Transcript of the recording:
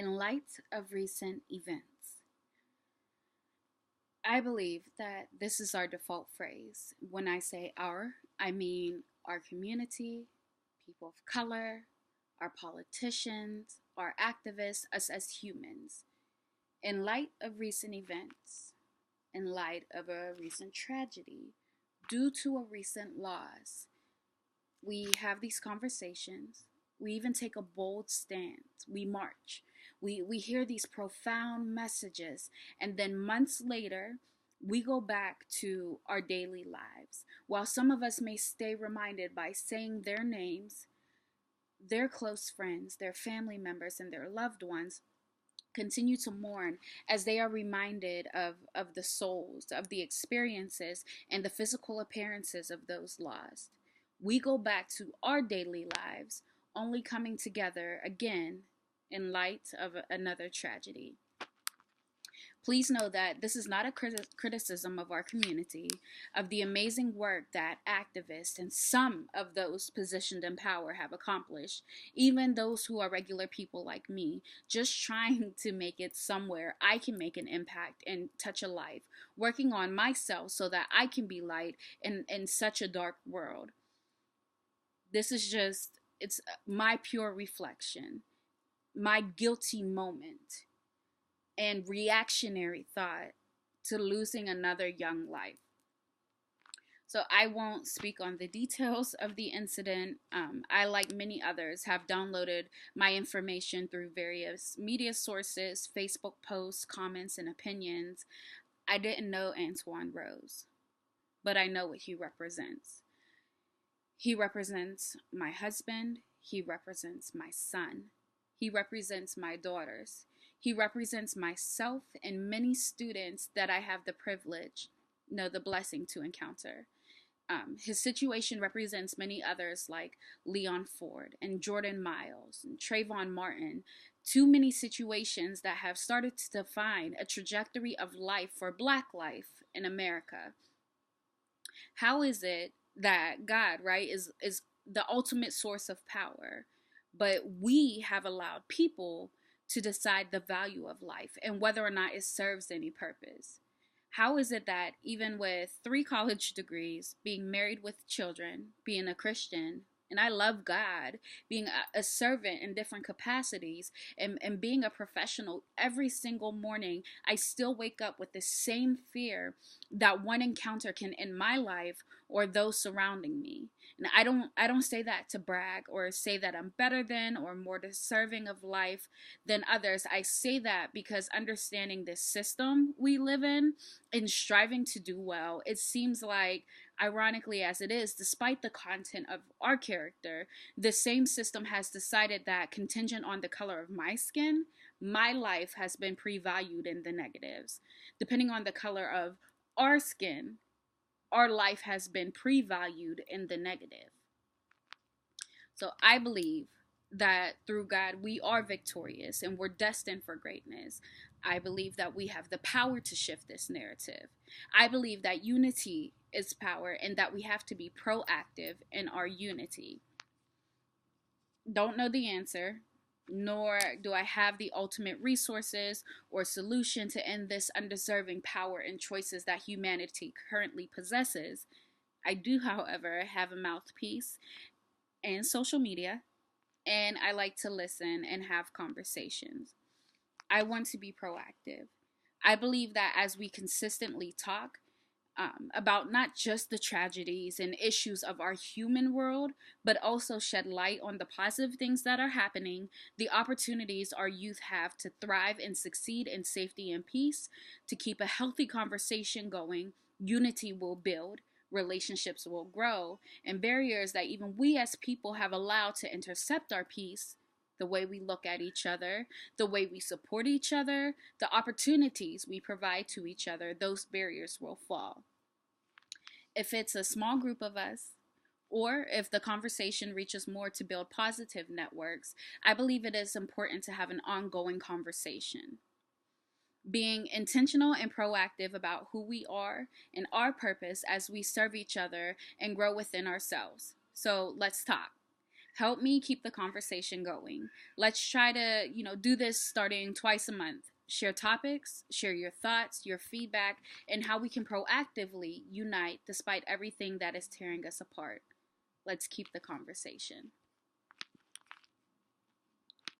In light of recent events, I believe that this is our default phrase. When I say our, I mean our community, people of color, our politicians, our activists, us as humans. In light of recent events, in light of a recent tragedy, due to a recent loss, we have these conversations. We even take a bold stance. We march. We hear these profound messages. And then months later, we go back to our daily lives. While some of us may stay reminded by saying their names, their close friends, their family members, and their loved ones continue to mourn as they are reminded of the souls, of the experiences, and the physical appearances of those lost. We go back to our daily lives, only coming together again in light of another tragedy. Please know that this is not a criticism of our community, of the amazing work that activists and some of those positioned in power have accomplished, even those who are regular people like me, just trying to make it somewhere I can make an impact and touch a life, working on myself so that I can be light in such a dark world. This is just, it's my pure reflection, my guilty moment and reactionary thought to losing another young life. So I won't speak on the details of the incident. I, like many others, have downloaded my information through various media sources, Facebook posts, comments, and opinions. I didn't know Antwon Rose, but I know what he represents. He represents my husband. He represents my son. He represents my daughters. He represents myself and many students that I have the privilege, no, the blessing to encounter. His situation represents many others like Leon Ford and Jordan Miles and Trayvon Martin. Too many situations that have started to define a trajectory of life for Black life in America. How is it that God, right, is the ultimate source of power, but we have allowed people to decide the value of life and whether or not it serves any purpose? How is it that even with 3 college degrees, being married with children, being a Christian, and I love God, being a servant in different capacities, and being a professional every single morning, I still wake up with the same fear that one encounter can end my life or those surrounding me? And I don't say that to brag or say that I'm better than or more deserving of life than others. I say that because understanding this system we live in and striving to do well, it seems like, ironically as it is, despite the content of our character, the same system has decided that contingent on the color of my skin, my life has been pre-valued in the negatives. Depending on the color of our skin, our life has been pre-valued in the negative. So I believe that through God, we are victorious and we're destined for greatness. I believe that we have the power to shift this narrative. I believe that unity is power and that we have to be proactive in our unity. Don't know the answer, nor do I have the ultimate resources or solution to end this undeserving power and choices that humanity currently possesses. I do, however, have a mouthpiece and social media, and I like to listen and have conversations. I want to be proactive. I believe that as we consistently talk about not just the tragedies and issues of our human world, but also shed light on the positive things that are happening, the opportunities our youth have to thrive and succeed in safety and peace, to keep a healthy conversation going, unity will build, relationships will grow, and barriers that even we as people have allowed to intercept our peace, the way we look at each other, the way we support each other, the opportunities we provide to each other, those barriers will fall. If it's a small group of us, or if the conversation reaches more to build positive networks, I believe it is important to have an ongoing conversation. Being intentional and proactive about who we are and our purpose as we serve each other and grow within ourselves. So let's talk. Help me keep the conversation going. Let's try to, do this starting twice a month. Share topics, share your thoughts, your feedback, and how we can proactively unite despite everything that is tearing us apart. Let's keep the conversation.